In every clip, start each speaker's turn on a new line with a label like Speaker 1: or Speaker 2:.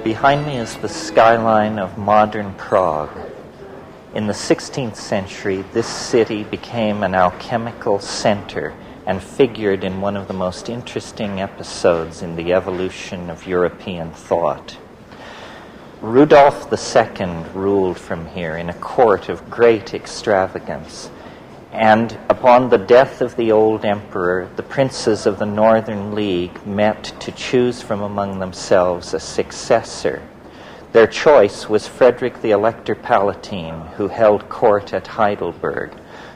Speaker 1: Behind me is the skyline of modern Prague. In the 16th century, this city became an alchemical center and figured in one of the most interesting episodes in the evolution of European thought. Rudolf II ruled from here in a court of great extravagance, and upon the death of the old emperor, the princes of the Northern League met to choose from among themselves a successor. Their choice was Frederick the Elector Palatine, who held court at Heidelberg.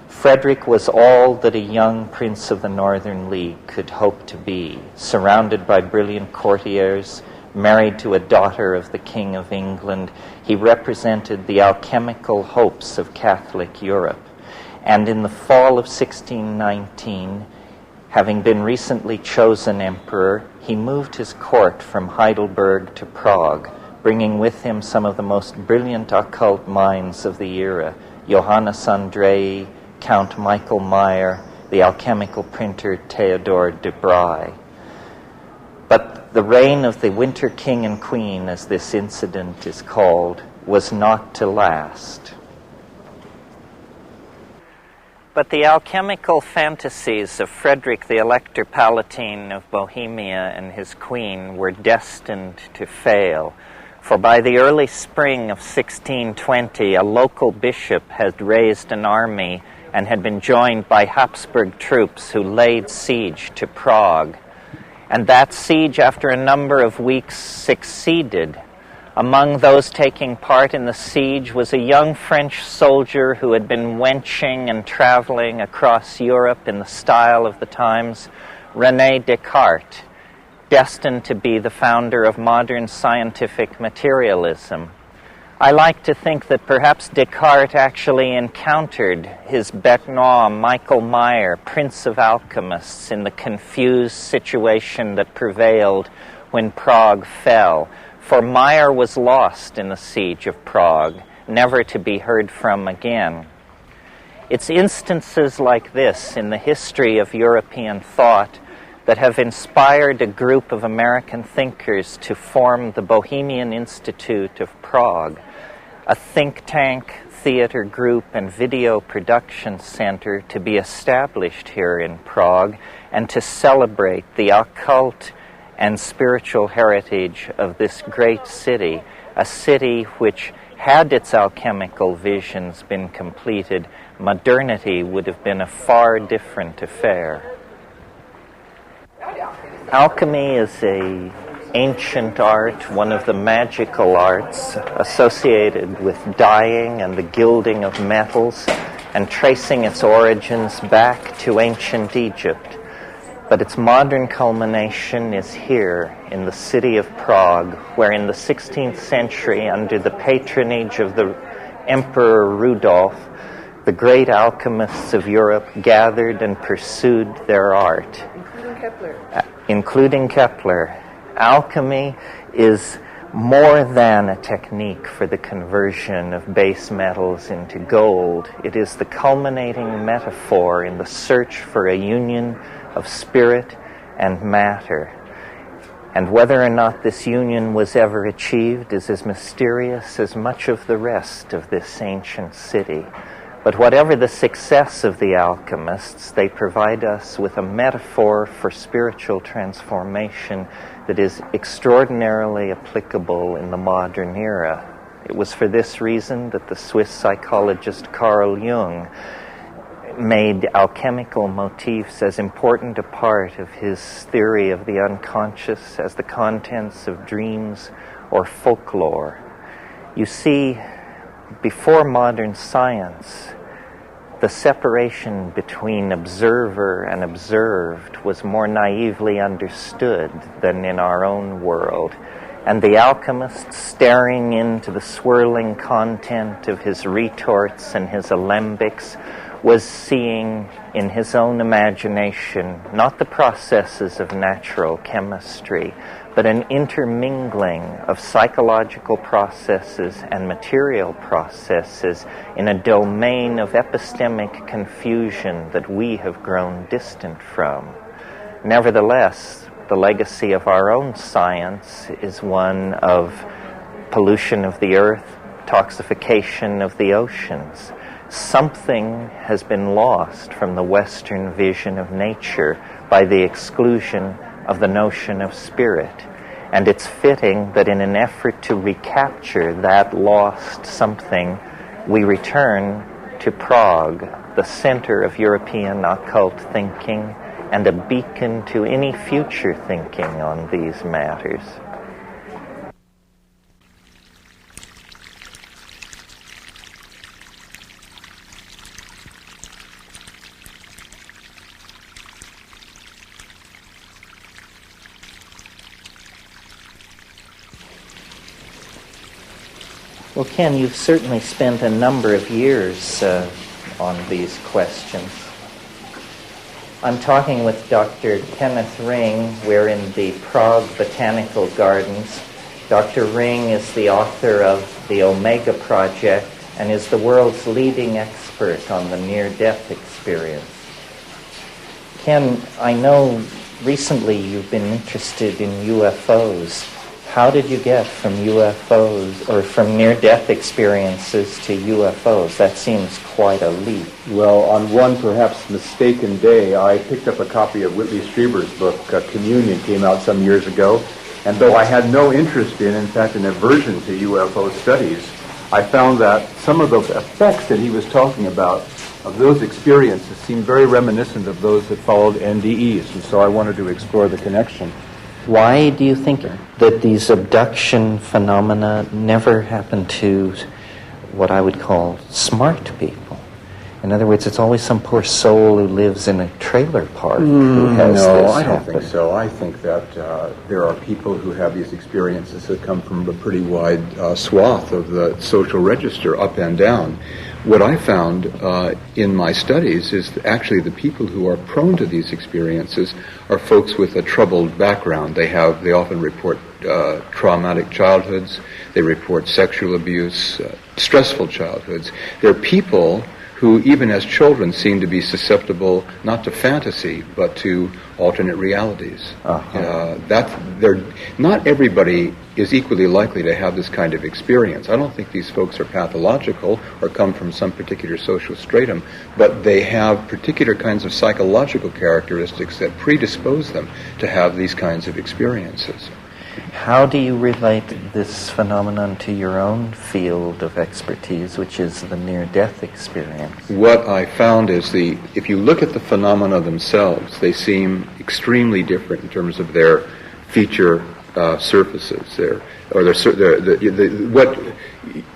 Speaker 1: Frederick was all that a young prince of the Northern League could hope to be, surrounded by brilliant courtiers, married to a daughter of the King of England. He represented the alchemical hopes of Catholic Europe. And in the fall of 1619, having been recently chosen emperor, he moved his court from Heidelberg to Prague, bringing with him some of the most brilliant occult minds of the era, Johannes Andrei, Count Michael Meyer, the alchemical printer Theodor de Bry. But the reign of the Winter King and Queen, as this incident is called, was not to last. But the alchemical fantasies of Frederick the Elector Palatine of Bohemia and his queen were destined to fail, for by the early spring of 1620, a local bishop had raised an army and had been joined by Habsburg troops who laid siege to Prague. And that siege, after a number of weeks, succeeded. Among those taking part in the siege was a young French soldier who had been wenching and traveling across Europe in the style of the times, René Descartes, destined to be the founder of modern scientific materialism. I like to think that perhaps Descartes actually encountered his bête noire, Michael Meyer, Prince of Alchemists, in the confused situation that prevailed when Prague fell. For Meyer was lost in the siege of Prague, never to be heard from again. It's instances like this in the history of European thought that have inspired a group of American thinkers to form the Bohemian Institute of Prague, a think tank, theater group, and video production center to be established here in Prague and to celebrate the occult and spiritual heritage of this great city, a city which, had its alchemical visions been completed, modernity would have been a far different affair. Alchemy is an ancient art, one of the magical arts associated with dyeing and the gilding of metals, and tracing its origins back to ancient Egypt. But its modern culmination is here in the city of Prague, where in the 16th century, under the patronage of the Emperor Rudolf, the great alchemists of Europe gathered and pursued their art. Including Kepler. Alchemy is more than a technique for the conversion of base metals into gold. It is the culminating metaphor in the search for a union of spirit and matter. And whether or not this union was ever achieved is as mysterious as much of the rest of this ancient city. But whatever the success of the alchemists, they provide us with a metaphor for spiritual transformation that is extraordinarily applicable in the modern era. It was for this reason that the Swiss psychologist Carl Jung made alchemical motifs as important a part of his theory of the unconscious as the contents of dreams or folklore. You see, before modern science, the separation between observer and observed was more naively understood than in our own world. And the alchemist, staring into the swirling content of his retorts and his alembics, was seeing in his own imagination not the processes of natural chemistry, but an intermingling of psychological processes and material processes in a domain of epistemic confusion that we have grown distant from. Nevertheless, the legacy of our own science is one of pollution of the earth, toxification of the oceans. Something has been lost from the Western vision of nature by the exclusion of the notion of spirit. And it's fitting that in an effort to recapture that lost something, we return to Prague, the center of European occult thinking and a beacon to any future thinking on these matters. Well, Ken, you've certainly spent a number of years on these questions. I'm talking with Dr. Kenneth Ring. We're in the Prague Botanical Gardens. Dr. Ring is the author of the Omega Project and is the world's leading expert on the near-death experience. Ken, I know recently you've been interested in UFOs. How did you get from UFOs or from near-death experiences to UFOs? That seems quite a leap.
Speaker 2: Well, on one perhaps mistaken day, I picked up a copy of Whitley Strieber's book, Communion, came out some years ago, and though I had no interest in fact, an aversion to UFO studies, I found that some of the effects that he was talking about of those experiences seemed very reminiscent of those that followed NDEs, and so I wanted to explore the connection.
Speaker 1: Why do you think that these abduction phenomena never happen to what I would call smart people? In other words, it's always some poor soul who lives in a trailer park who has this happen.
Speaker 2: No, I don't think so. I think that there are people who have these experiences that come from a pretty wide swath of the social register, up and down. What I found in my studies is that actually the people who are prone to these experiences are folks with a troubled background. They often report traumatic childhoods. They report sexual abuse, stressful childhoods. They're people who, even as children, seem to be susceptible not to fantasy, but to alternate realities. Not everybody is equally likely to have this kind of experience. I don't think these folks are pathological or come from some particular social stratum, but they have particular kinds of psychological characteristics that predispose them to have these kinds of experiences.
Speaker 1: How do you relate this phenomenon to your own field of expertise, which is the near-death experience?
Speaker 2: What I found is if you look at the phenomena themselves, they seem extremely different in terms of their feature surfaces. What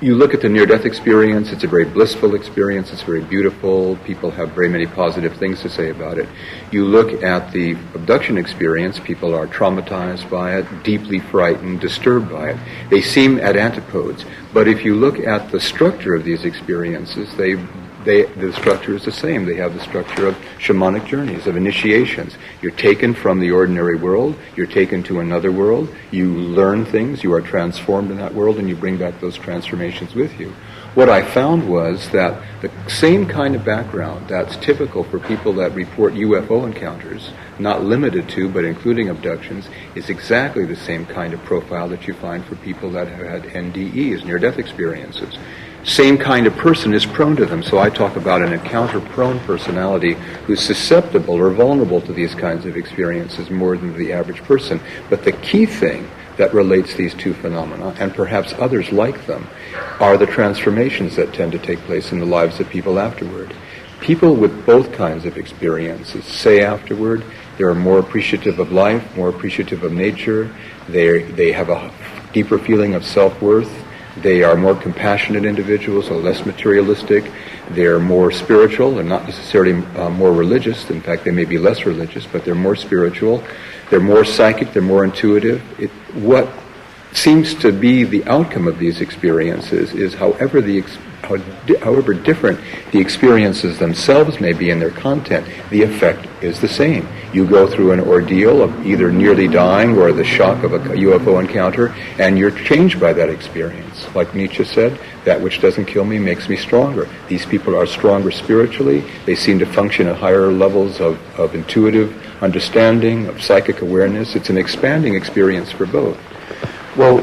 Speaker 2: you look at the near-death experience, it's a very blissful experience, it's very beautiful, people have very many positive things to say about it. You look at the abduction experience, people are traumatized by it, deeply frightened, disturbed by it. They seem at antipodes, but if you look at the structure of these experiences, the structure is the same. They have the structure of shamanic journeys, of initiations. You're taken from the ordinary world, you're taken to another world, you learn things, you are transformed in that world, and you bring back those transformations with you. What I found was that the same kind of background that's typical for people that report UFO encounters, not limited to, but including abductions, is exactly the same kind of profile that you find for people that have had NDEs, near-death experiences. Same kind of person is prone to them. So I talk about an encounter-prone personality who's susceptible or vulnerable to these kinds of experiences more than the average person. But the key thing that relates these two phenomena, and perhaps others like them, are the transformations that tend to take place in the lives of people afterward. People with both kinds of experiences say afterward they're more appreciative of life, more appreciative of nature, they have a deeper feeling of self-worth, they are more compassionate individuals, or less materialistic. They're more spiritual and not necessarily more religious. In fact, they may be less religious, but they're more spiritual. They're more psychic. They're more intuitive. What seems to be the outcome of these experiences is however different the experiences themselves may be in their content, the effect is the same. You go through an ordeal of either nearly dying or the shock of a UFO encounter, and you're changed by that experience. Like Nietzsche said, that which doesn't kill me makes me stronger. These people are stronger spiritually. They seem to function at higher levels of intuitive understanding, of psychic awareness. It's an expanding experience for both.
Speaker 1: Well,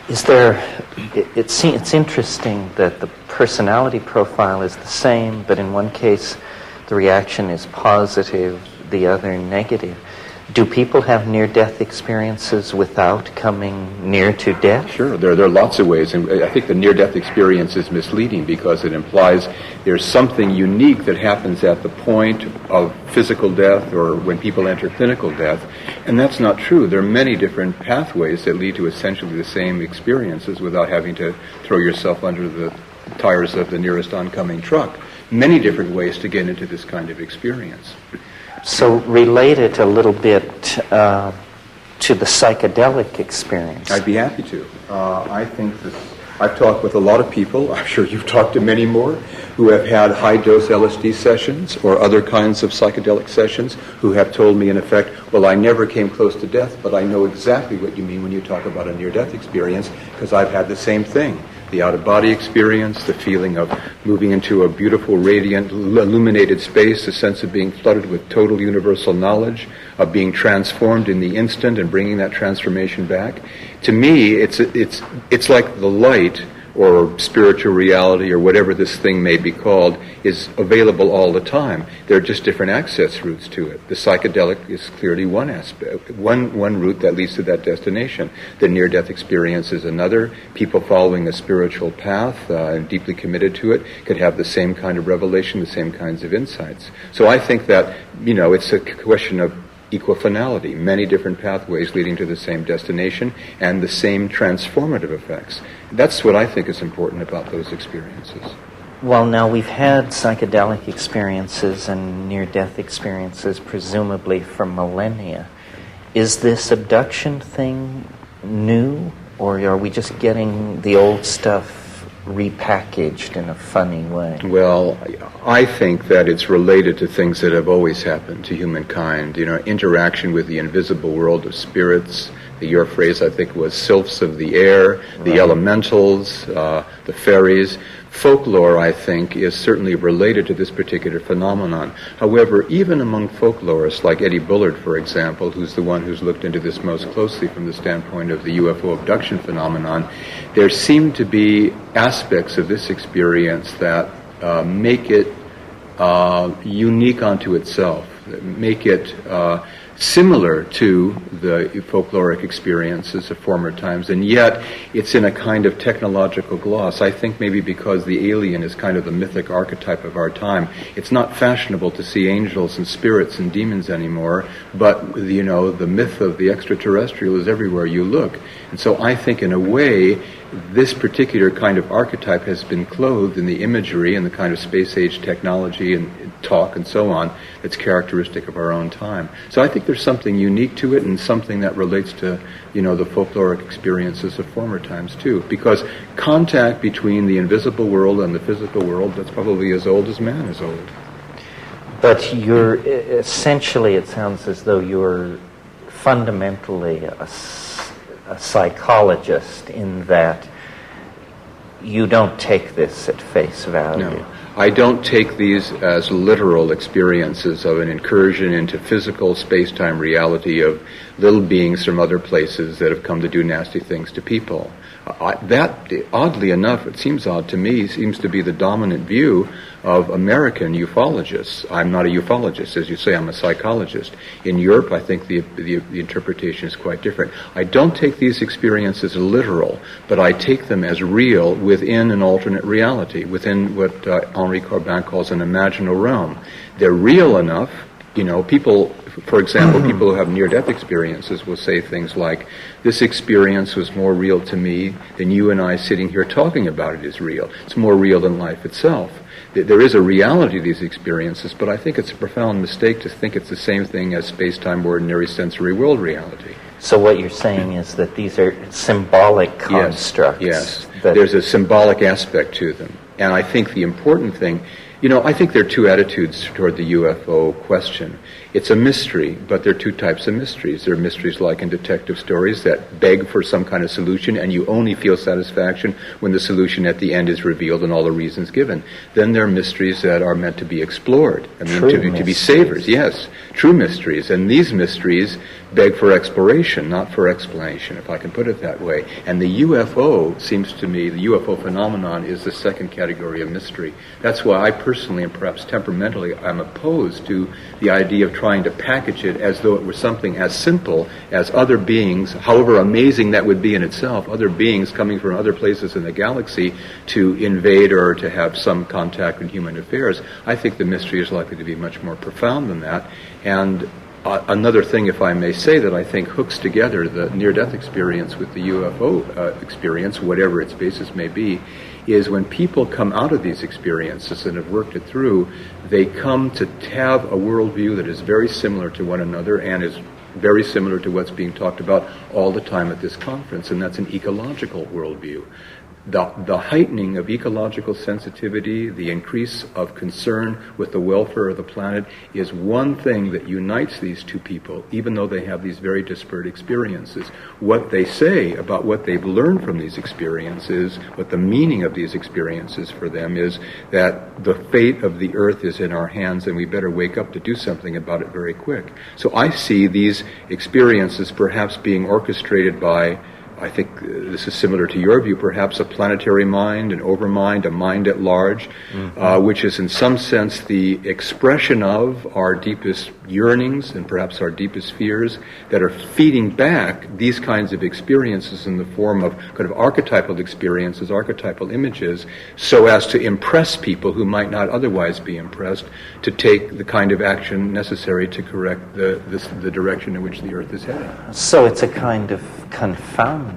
Speaker 1: is there? It's interesting that the personality profile is the same, but in one case, the reaction is positive, the other negative. Do people have near-death experiences without coming near to death?
Speaker 2: Sure, there are lots of ways, and I think the near-death experience is misleading because it implies there's something unique that happens at the point of physical death or when people enter clinical death, and that's not true. There are many different pathways that lead to essentially the same experiences without having to throw yourself under the tires of the nearest oncoming truck. Many different ways to get into this kind of experience.
Speaker 1: So relate it a little bit to the psychedelic experience.
Speaker 2: I'd be happy to. I think that I've talked with a lot of people, I'm sure you've talked to many more, who have had high-dose LSD sessions or other kinds of psychedelic sessions who have told me, in effect, well, I never came close to death, but I know exactly what you mean when you talk about a near-death experience because I've had the same thing. The out-of-body experience, the feeling of moving into a beautiful, radiant, illuminated space, the sense of being flooded with total universal knowledge, of being transformed in the instant and bringing that transformation back. To me, it's like the light or spiritual reality or whatever this thing may be called is available all the time. There are just different access routes to it. The psychedelic is clearly one aspect, one route that leads to that destination. The near-death experience is another. People following a spiritual path and deeply committed to it could have the same kind of revelation, the same kinds of insights. So I think that, it's a question of equifinality, many different pathways leading to the same destination and the same transformative effects. That's what I think is important about those experiences.
Speaker 1: Well, now we've had psychedelic experiences and near-death experiences presumably for millennia. Is this abduction thing new, or are we just getting the old stuff repackaged in a funny way?
Speaker 2: Well, I think that it's related to things that have always happened to humankind. Interaction with the invisible world of spirits. Your phrase, I think, was sylphs of the air, the elementals, the fairies. Folklore, I think, is certainly related to this particular phenomenon. However, even among folklorists like Eddie Bullard, for example, who's the one who's looked into this most closely from the standpoint of the UFO abduction phenomenon, there seem to be aspects of this experience that make it unique unto itself, make it similar to the folkloric experiences of former times, and yet it's in a kind of technological gloss. I think maybe because the alien is kind of the mythic archetype of our time, it's not fashionable to see angels and spirits and demons anymore, but, the myth of the extraterrestrial is everywhere you look. And so I think in a way, this particular kind of archetype has been clothed in the imagery and the kind of space-age technology and talk and so on that's characteristic of our own time. So I think there's something unique to it and something that relates to, the folkloric experiences of former times too. Because contact between the invisible world and the physical world, that's probably as old as man is old.
Speaker 1: But you're essentially, it sounds as though you're fundamentally a psychologist in that you don't take this at face value.
Speaker 2: No. I don't take these as literal experiences of an incursion into physical space-time reality of little beings from other places that have come to do nasty things to people. That, oddly enough, it seems odd to me, seems to be the dominant view of American ufologists. I'm not a ufologist, as you say, I'm a psychologist. In Europe, I think the interpretation is quite different. I don't take these experiences literal, but I take them as real within an alternate reality, within what Henri Corbin calls an imaginal realm. They're real enough. People, for example, people who have near-death experiences will say things like, this experience was more real to me than you and I sitting here talking about it is real. It's more real than life itself. There is a reality to these experiences, but I think it's a profound mistake to think it's the same thing as space-time ordinary sensory world reality.
Speaker 1: So what you're saying is that these are symbolic constructs.
Speaker 2: Yes. There's a symbolic aspect to them. And I think the important thing, I think there are two attitudes toward the UFO question. It's a mystery, but there are two types of mysteries. There are mysteries like in detective stories that beg for some kind of solution, and you only feel satisfaction when the solution at the end is revealed and all the reasons given. Then there are mysteries that are meant to be explored. I mean, to be savors, yes, true mysteries. And these mysteries beg for exploration, not for explanation, if I can put it that way. And the UFO, seems to me, the UFO phenomenon is the second category of mystery. That's why I personally, and perhaps temperamentally, I'm opposed to the idea of trying to package it as though it were something as simple as other beings, however amazing that would be in itself, other beings coming from other places in the galaxy to invade or to have some contact with human affairs. I think the mystery is likely to be much more profound than that. And another thing, if I may say, that I think hooks together the near-death experience with the UFO experience, whatever its basis may be, is when people come out of these experiences and have worked it through, they come to have a worldview that is very similar to one another and is very similar to what's being talked about all the time at this conference, and that's an ecological worldview. The heightening of ecological sensitivity, the increase of concern with the welfare of the planet is one thing that unites these two people, even though they have these very disparate experiences. What they say about what they've learned from these experiences, what the meaning of these experiences for them is, that the fate of the earth is in our hands and we better wake up to do something about it very quick. So I see these experiences perhaps being orchestrated by, I think this is similar to your view, perhaps a planetary mind, an overmind, a mind at large, which is in some sense the expression of our deepest yearnings and perhaps our deepest fears that are feeding back these kinds of experiences in the form of kind of archetypal experiences, archetypal images, so as to impress people who might not otherwise be impressed to take the kind of action necessary to correct the direction in which the Earth is heading.
Speaker 1: So it's a kind of confoundment.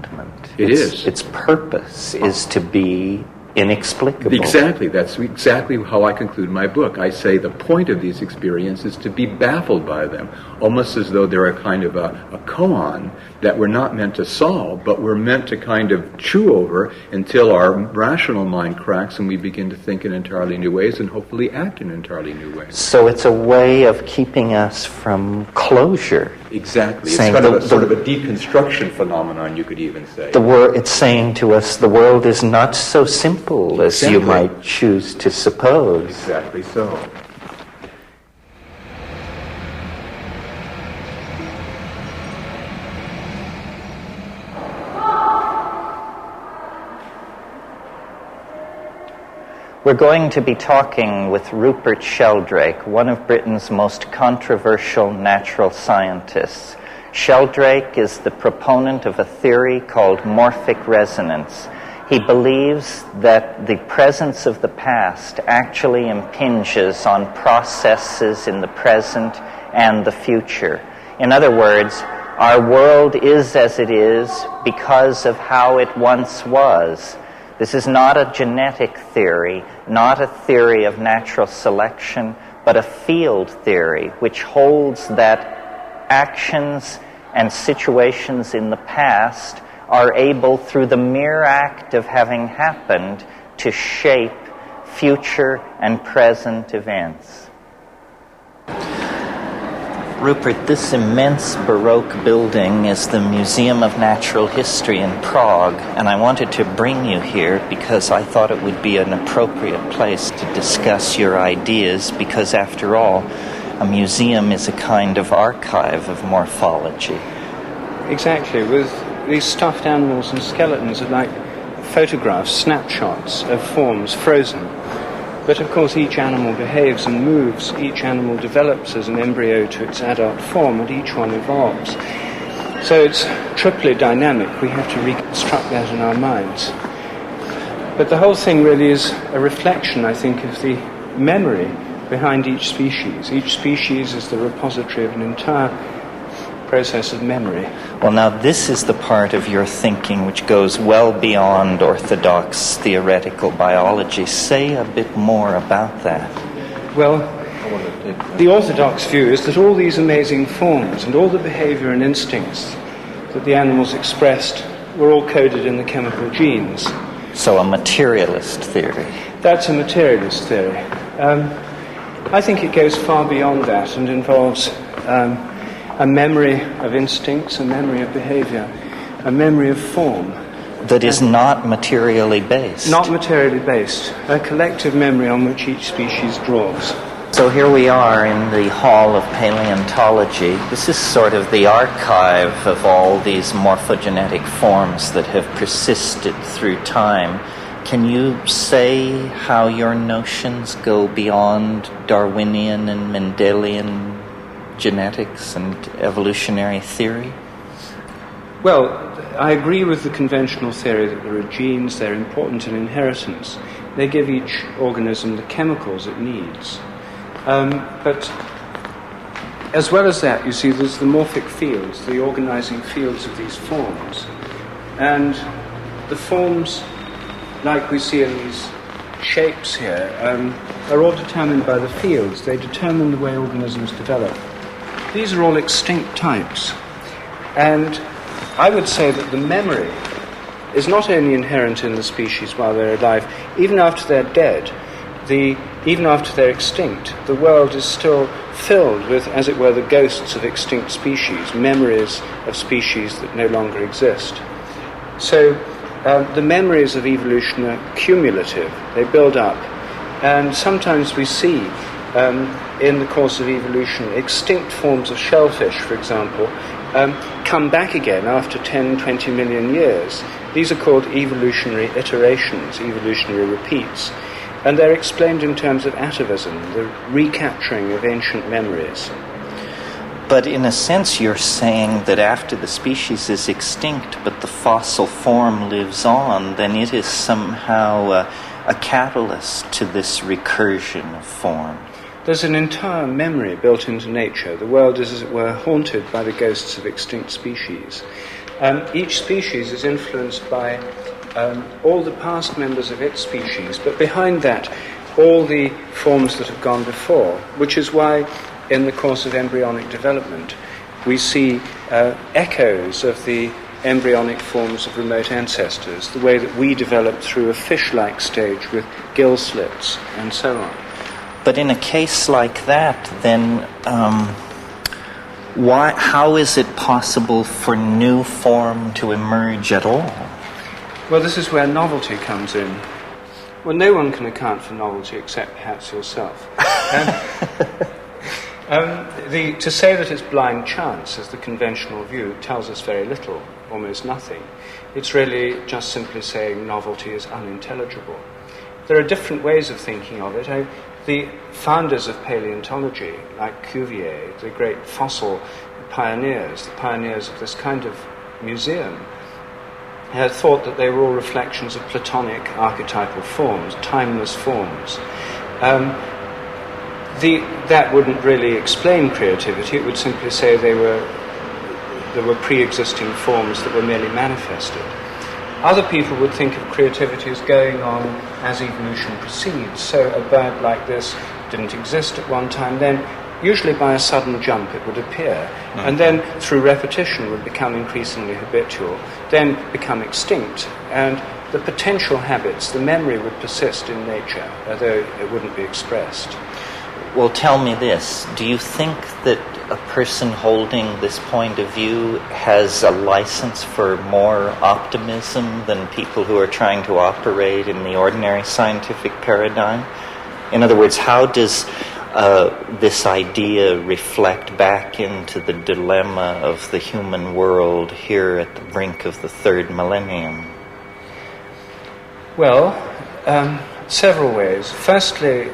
Speaker 1: Its purpose is to be inexplicable.
Speaker 2: Exactly. That's exactly how I conclude my book. I say the point of these experiences is to be baffled by them, almost as though they're a kind of a koan that we're not meant to solve, but we're meant to kind of chew over until our rational mind cracks and we begin to think in entirely new ways and hopefully act in entirely new ways.
Speaker 1: So it's a way of keeping us from closure.
Speaker 2: Exactly. It's kind of sort of a deconstruction phenomenon, you could even say.
Speaker 1: It's saying to us the world is not so simple as you might choose to suppose.
Speaker 2: Exactly so.
Speaker 1: We're going to be talking with Rupert Sheldrake, one of Britain's most controversial natural scientists. Sheldrake is the proponent of a theory called morphic resonance. He believes that the presence of the past actually impinges on processes in the present and the future. In other words, our world is as it is because of how it once was. This is not a genetic theory, not a theory of natural selection, but a field theory which holds that actions and situations in the past are able, through the mere act of having happened, to shape future and present events. Rupert, this immense Baroque building is the Museum of Natural History in Prague, and I wanted to bring you here because I thought it would be an appropriate place to discuss your ideas, because after all, a museum is a kind of archive of morphology.
Speaker 3: Exactly. With these stuffed animals and skeletons are like photographs, snapshots of forms frozen. But of course each animal behaves and moves, each animal develops as an embryo to its adult form, and each one evolves. So it's triply dynamic. We have to reconstruct that in our minds. But the whole thing really is a reflection, I think, of the memory behind each species. Each species is the repository of an entire process of memory.
Speaker 1: Well, now this is the part of your thinking which goes well beyond orthodox theoretical biology. Say a bit more about that.
Speaker 3: Well, the orthodox view is that all these amazing forms and all the behavior and instincts that the animals expressed were all coded in the chemical genes.
Speaker 1: So a materialist theory.
Speaker 3: That's a materialist theory. I think it goes far beyond that and involves a memory of instincts, a memory of behavior, a memory of form.
Speaker 1: That is not materially based.
Speaker 3: Not materially based. A collective memory on which each species draws.
Speaker 1: So here we are in the Hall of Paleontology. This is sort of the archive of all these morphogenetic forms that have persisted through time. Can you say how your notions go beyond Darwinian and Mendelian genetics and evolutionary theory?
Speaker 3: Well, I agree with the conventional theory that there are genes, they're important in inheritance. They give each organism the chemicals it needs. But as well as that, you see, there's the morphic fields, the organizing fields of these forms. And the forms, like we see in these shapes here, are all determined by the fields. They determine the way organisms develop. These are all extinct types. And I would say that the memory is not only inherent in the species while they're alive, even after they're dead, even after they're extinct, the world is still filled with, as it were, the ghosts of extinct species, memories of species that no longer exist. So the memories of evolution are cumulative, they build up, and sometimes we see in the course of evolution extinct forms of shellfish, for example, come back again after 10, 20 million years. These are called evolutionary iterations, evolutionary repeats. And they're explained in terms of atavism, the recapturing of ancient memories.
Speaker 1: But in a sense, you're saying that after the species is extinct, but the fossil form lives on, then it is somehow a catalyst to this recursion of form.
Speaker 3: There's an entire memory built into nature. The world is, as it were, haunted by the ghosts of extinct species. Each species is influenced by all the past members of its species, but behind that, all the forms that have gone before, which is why, in the course of embryonic development, we see echoes of the embryonic forms of remote ancestors, the way that we developed through a fish-like stage with gill slits and so on.
Speaker 1: But in a case like that, then how is it possible for new form to emerge at all?
Speaker 3: Well, this is where novelty comes in. Well, no one can account for novelty except perhaps yourself. To say that it's blind chance, as the conventional view, tells us very little, almost nothing. It's really just simply saying novelty is unintelligible. There are different ways of thinking of it. The founders of paleontology, like Cuvier, the great fossil pioneers, the pioneers of this kind of museum, had thought that they were all reflections of Platonic archetypal forms, timeless forms. That wouldn't really explain creativity. It would simply say there were pre-existing forms that were merely manifested. Other people would think of creativity as going on as evolution proceeds. So a bird like this didn't exist at one time, then usually by a sudden jump it would appear, and then through repetition would become increasingly habitual, then become extinct, and the potential habits, the memory would persist in nature, although it wouldn't be expressed.
Speaker 1: Well, tell me this. Do you think that a person holding this point of view has a license for more optimism than people who are trying to operate in the ordinary scientific paradigm? In other words, how does this idea reflect back into the dilemma of the human world here at the brink of the third millennium?
Speaker 3: Well, several ways. Firstly,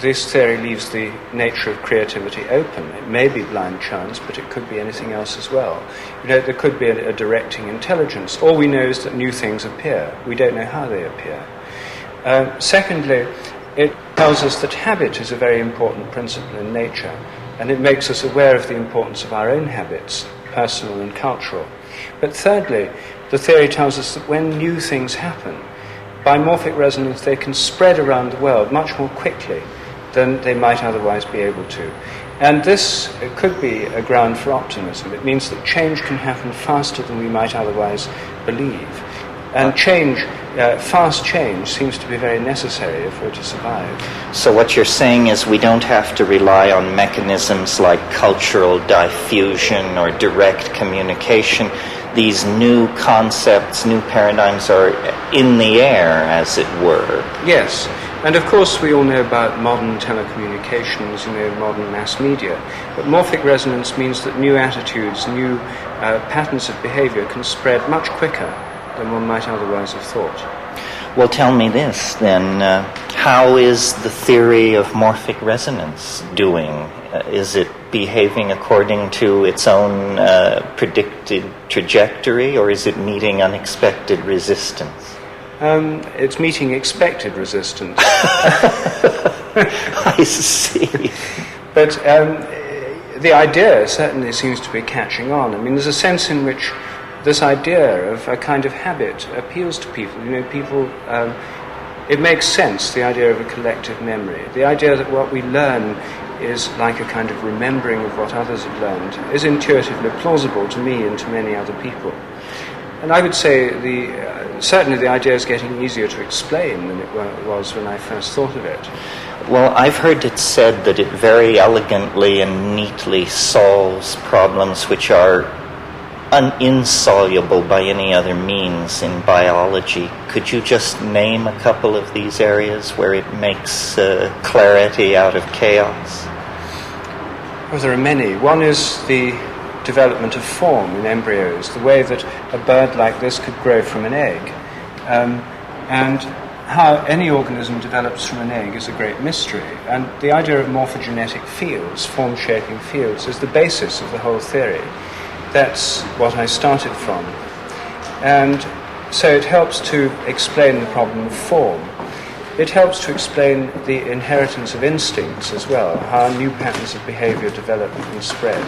Speaker 3: this theory leaves the nature of creativity open. It may be blind chance, but it could be anything else as well. There could be a directing intelligence. All we know is that new things appear. We don't know how they appear. Secondly, it tells us that habit is a very important principle in nature, and it makes us aware of the importance of our own habits, personal and cultural. But thirdly, the theory tells us that when new things happen, by morphic resonance they can spread around the world much more quickly than they might otherwise be able to. And this could be a ground for optimism. It means that change can happen faster than we might otherwise believe. And change fast change seems to be very necessary if we're to survive.
Speaker 1: So what you're saying is we don't have to rely on mechanisms like cultural diffusion or direct communication. These new concepts, new paradigms are in the air, as it were.
Speaker 3: Yes, and of course we all know about modern telecommunications, modern mass media, but morphic resonance means that new attitudes, new patterns of behavior can spread much quicker than one might otherwise have thought.
Speaker 1: Well, tell me this then. How is the theory of morphic resonance doing? Is it behaving according to its own predicted trajectory, or is it meeting unexpected resistance?
Speaker 3: It's meeting expected resistance.
Speaker 1: I see.
Speaker 3: But the idea certainly seems to be catching on. I mean, there's a sense in which this idea of a kind of habit appeals to people. It makes sense, the idea of a collective memory. The idea that what we learn is like a kind of remembering of what others have learned is intuitively plausible to me and to many other people. And I would say certainly the idea is getting easier to explain than it was when I first thought of it.
Speaker 1: Well, I've heard it said that it very elegantly and neatly solves problems which are insoluble by any other means in biology. Could you just name a couple of these areas where it makes clarity out of chaos?
Speaker 3: Well, there are many. One is the development of form in embryos, the way that a bird like this could grow from an egg. And how any organism develops from an egg is a great mystery. And the idea of morphogenetic fields, form-shaping fields, is the basis of the whole theory. That's what I started from. And so it helps to explain the problem of form. It helps to explain the inheritance of instincts as well, how new patterns of behavior develop and spread.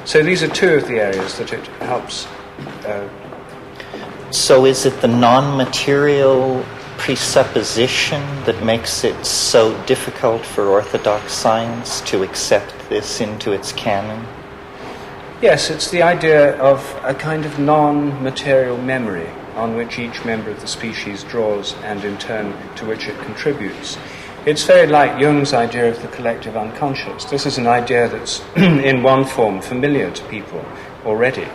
Speaker 3: So these are two of the areas that it helps.
Speaker 1: So is it the non-material presupposition that makes it so difficult for orthodox science to accept this into its canon?
Speaker 3: Yes, it's the idea of a kind of non-material memory on which each member of the species draws and in turn to which it contributes. It's very like Jung's idea of the collective unconscious. This is an idea that's in one form familiar to people already.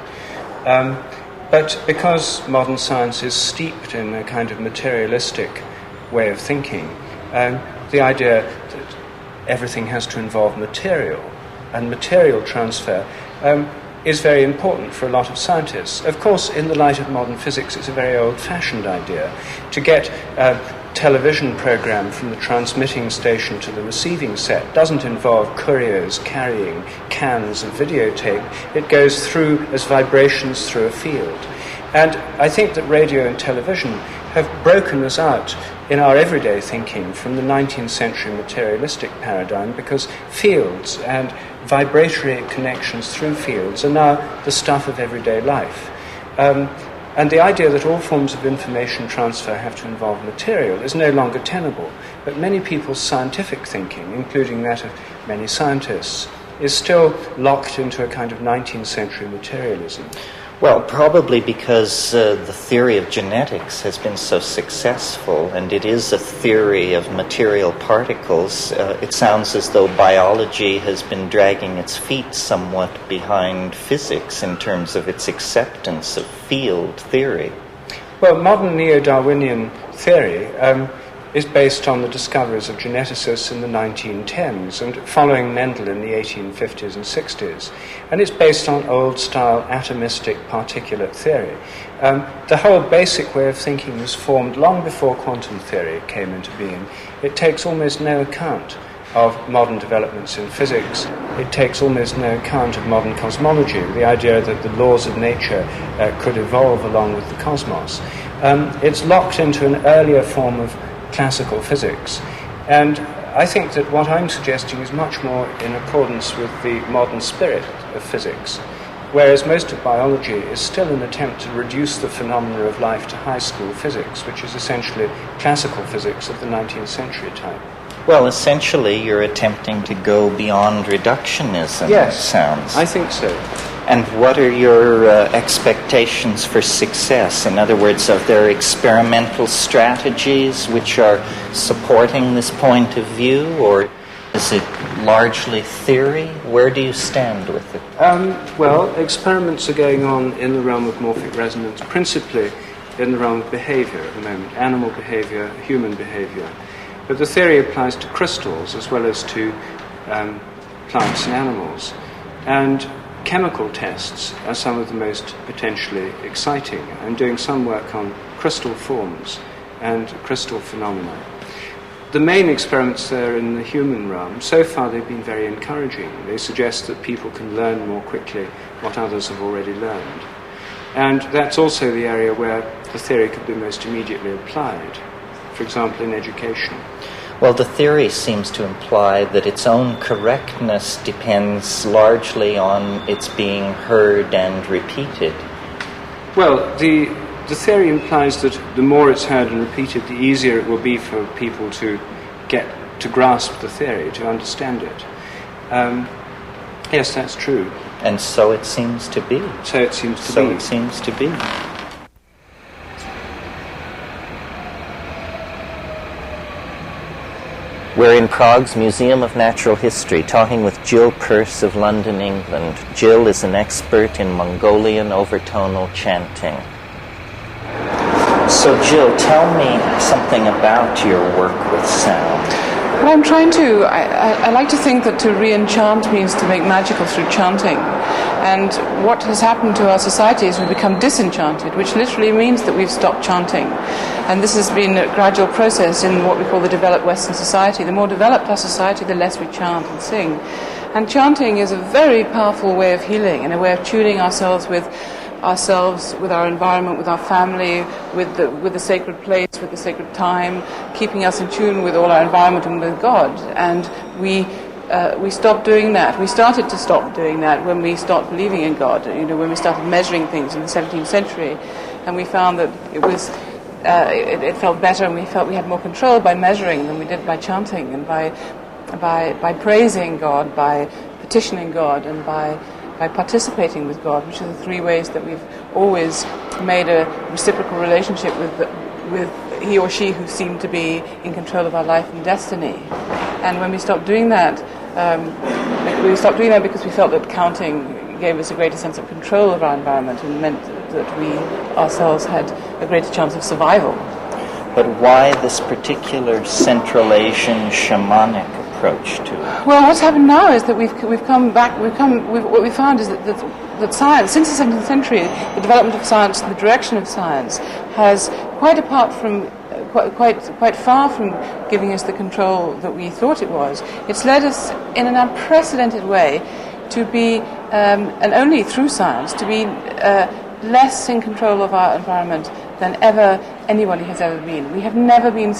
Speaker 3: But because modern science is steeped in a kind of materialistic way of thinking, the idea that everything has to involve material and material transfer is very important for a lot of scientists. Of course, in the light of modern physics, it's a very old-fashioned idea. To get a television program from the transmitting station to the receiving set doesn't involve couriers carrying cans of videotape. It goes through as vibrations through a field. And I think that radio and television have broken us out in our everyday thinking from the 19th century materialistic paradigm, because fields and vibratory connections through fields are now the stuff of everyday life. And the idea that all forms of information transfer have to involve material is no longer tenable. But many people's scientific thinking, including that of many scientists, is still locked into a kind of 19th century materialism.
Speaker 1: Well, probably because the theory of genetics has been so successful, and it is a theory of material particles. It sounds as though biology has been dragging its feet somewhat behind physics in terms of its acceptance of field theory.
Speaker 3: Well, modern neo-Darwinian theory is based on the discoveries of geneticists in the 1910s and following Mendel in the 1850s and 60s. And it's based on old-style atomistic particulate theory. The whole basic way of thinking was formed long before quantum theory came into being. It takes almost no account of modern developments in physics. It takes almost no account of modern cosmology, the idea that the laws of nature could evolve along with the cosmos. It's locked into an earlier form of classical physics. And I think that what I'm suggesting is much more in accordance with the modern spirit of physics, whereas most of biology is still an attempt to reduce the phenomena of life to high school physics, which is essentially classical physics of the 19th century type.
Speaker 1: Well, essentially you're attempting to go beyond reductionism,
Speaker 3: yes,
Speaker 1: it sounds.
Speaker 3: I think so.
Speaker 1: And what are your expectations for success? In other words, are there experimental strategies which are supporting this point of view, or is it largely theory? Where do you stand with it?
Speaker 3: Well, experiments are going on in the realm of morphic resonance, principally in the realm of behavior at the moment, animal behavior, human behavior. But the theory applies to crystals as well as to plants and animals. And chemical tests are some of the most potentially exciting. I'm doing some work on crystal forms and crystal phenomena. The main experiments there in the human realm, so far they've been very encouraging. They suggest that people can learn more quickly what others have already learned. And that's also the area where the theory could be most immediately applied, for example, in education.
Speaker 1: Well, the theory seems to imply that its own correctness depends largely on its being heard and repeated.
Speaker 3: Well, the theory implies that the more it's heard and repeated, the easier it will be for people to get to grasp the theory, to understand it. Yes, that's true.
Speaker 1: And so it seems to be.
Speaker 3: So it seems to be.
Speaker 1: We're in Prague's Museum of Natural History, talking with Jill Peirce of London, England. Jill is an expert in Mongolian overtonal chanting. So, Jill, tell me something about your work with sound.
Speaker 4: Well, I'm trying to, I like to think that to re-enchant means to make magical through chanting. And what has happened to our society is we've become disenchanted, which literally means that we've stopped chanting. And this has been a gradual process in what we call the developed Western society. The more developed our society, the less we chant and sing. And chanting is a very powerful way of healing and a way of tuning ourselves with our environment, with our family, with the sacred place, with the sacred time, keeping us in tune with all our environment and with God. And we stopped doing that. We started to stop doing that when we stopped believing in God. When we started measuring things in the 17th century, and we found that it felt better, and we felt we had more control by measuring than we did by chanting and by praising God, by petitioning God, and by participating with God, which are the three ways that we've always made a reciprocal relationship with he or she who seemed to be in control of our life and destiny. And when we stopped doing that, because we felt that counting gave us a greater sense of control of our environment and meant that we ourselves had a greater chance of survival.
Speaker 1: But why this particular Central Asian shamanic approach to it?
Speaker 4: Well, what's happened now is that what we found is that science, since the 17th century, the development of science, the direction of science, has quite far from giving us the control that we thought it was. It's led us in an unprecedented way to be, and only through science, to be less in control of our environment than ever anybody has ever been. We have never been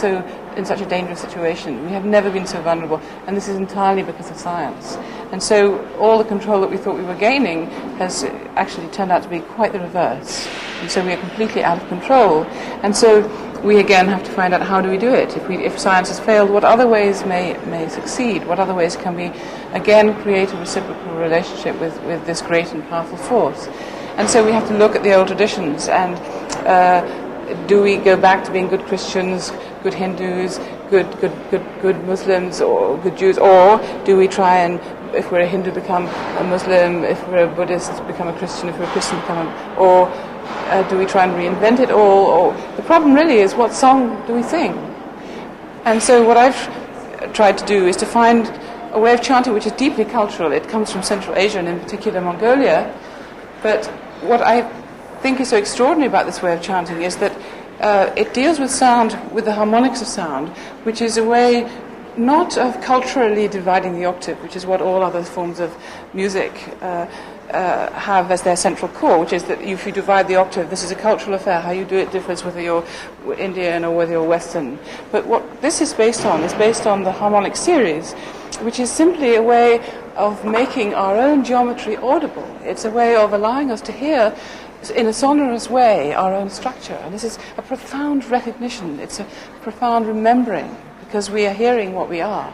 Speaker 4: in such a dangerous situation. We have never been so vulnerable, and this is entirely because of science. And so all the control that we thought we were gaining has actually turned out to be quite the reverse. And so we are completely out of control. And so we again have to find out, how do we do it? If science has failed, what other ways may succeed? What other ways can we again create a reciprocal relationship with this great and powerful force? And so we have to look at the old traditions, and do we go back to being good Christians, good Hindus, good Muslims, or good Jews, or do we try and, if we're a Hindu, become a Muslim, if we're a Buddhist, become a Christian, if we're a Christian, or do we try and reinvent it all? Or the problem really is, what song do we sing? And so what I've tried to do is to find a way of chanting which is deeply cultural. It comes from Central Asia, and in particular Mongolia. But what I think is so extraordinary about this way of chanting is that it deals with sound, with the harmonics of sound, which is a way not of culturally dividing the octave, which is what all other forms of music have as their central core, which is that if you divide the octave, this is a cultural affair. How you do it differs whether you're Indian or whether you're Western. But what this is based on the harmonic series, which is simply a way of making our own geometry audible. It's a way of allowing us to hear in a sonorous way our own structure. And this is a profound recognition. It's a profound remembering, because we are hearing what we are.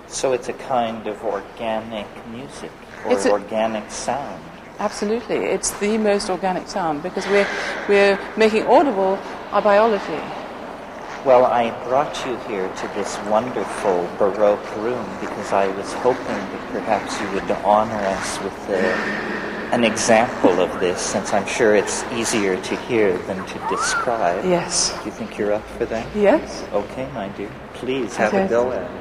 Speaker 1: So it's a kind of organic music, or organic sound.
Speaker 4: Absolutely. It's the most organic sound because we're making audible our biology.
Speaker 1: Well, I brought you here to this wonderful Baroque room because I was hoping that perhaps you would honor us with an example of this, since I'm sure it's easier to hear than to describe.
Speaker 4: Yes.
Speaker 1: Do you think you're up for that?
Speaker 4: Yes.
Speaker 1: Okay, my dear. Please, have a go at it.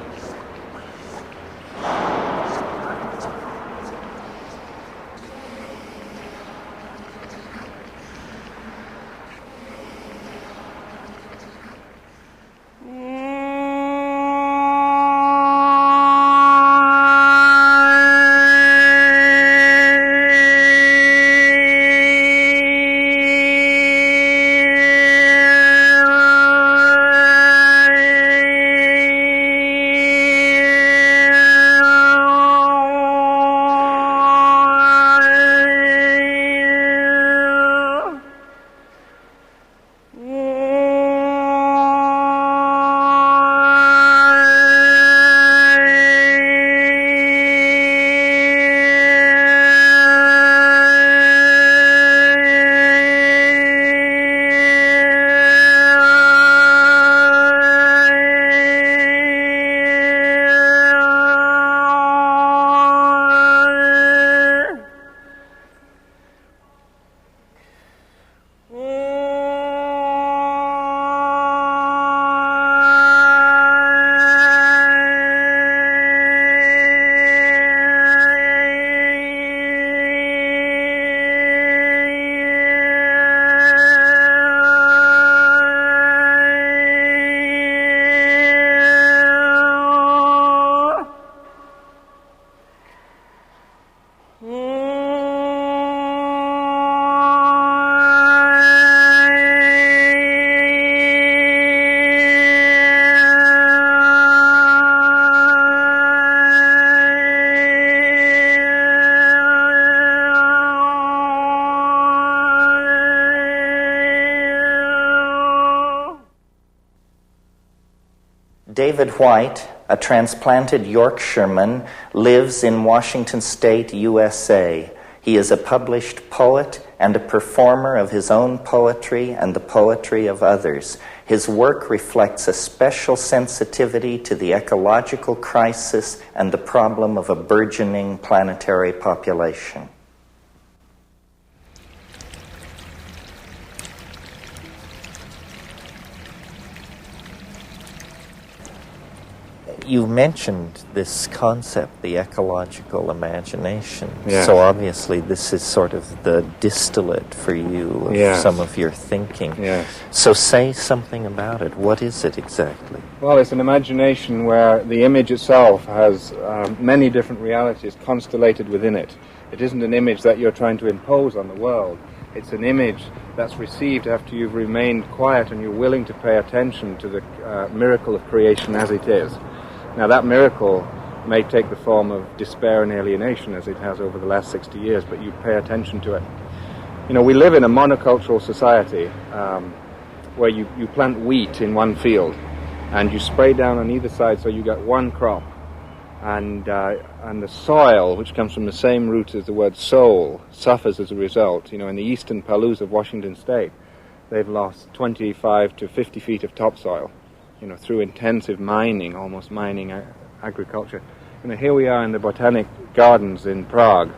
Speaker 1: David White, a transplanted Yorkshireman, lives in Washington State, USA. He is a published poet and a performer of his own poetry and the poetry of others. His work reflects a special sensitivity to the ecological crisis and the problem of a burgeoning planetary population. You mentioned this concept, the ecological imagination.
Speaker 3: Yes.
Speaker 1: So obviously this is sort of the distillate for you of
Speaker 3: Yes.
Speaker 1: some of your thinking.
Speaker 3: Yes.
Speaker 1: So say something about it. What is it exactly?
Speaker 3: Well, it's an imagination where the image itself has many different realities constellated within it. It isn't an image that you're trying to impose on the world. It's an image that's received after you've remained quiet and you're willing to pay attention to the miracle of creation as it is. Now, that miracle may take the form of despair and alienation, as it has over the last 60 years, but you pay attention to it. You know, we live in a monocultural society where you plant wheat in one field, and you spray down on either side so you get one crop. And the soil, which comes from the same root as the word soul, suffers as a result. You know, in the eastern Palouse of Washington State, they've lost 25 to 50 feet of topsoil, you know, through intensive mining, almost mining agriculture. You know, here we are in the botanic gardens in Prague,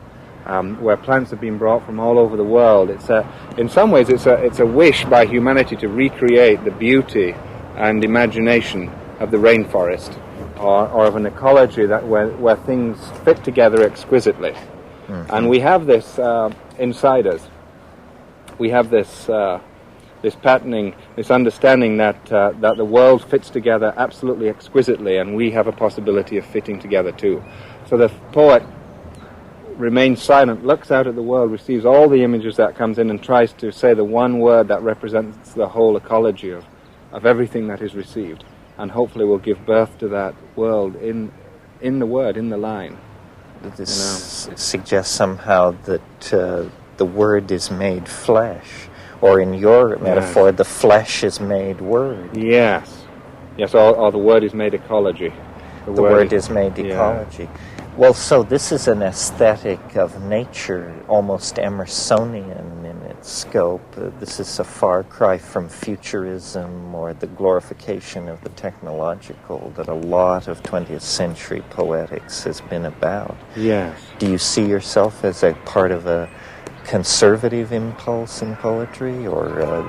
Speaker 3: where plants have been brought from all over the world. In some ways, it's a wish by humanity to recreate the beauty and imagination of the rainforest, or of an ecology that where things fit together exquisitely. Mm-hmm. And we have this inside us. We have this patterning, this understanding that the world fits together absolutely exquisitely, and we have a possibility of fitting together too. So the poet remains silent, looks out at the world, receives all the images that comes in, and tries to say the one word that represents the whole ecology of everything that is received, and hopefully will give birth to that world in the word, in the line.
Speaker 1: This suggests somehow that the word is made flesh. Or in your metaphor, the flesh is made word.
Speaker 3: Yes, or the word is made ecology.
Speaker 1: The word is made ecology. Well, so this is an aesthetic of nature, almost Emersonian in its scope. This is a far cry from futurism or the glorification of the technological that a lot of 20th century poetics has been about.
Speaker 3: Yes.
Speaker 1: Do you see yourself as a part of a conservative impulse in poetry or a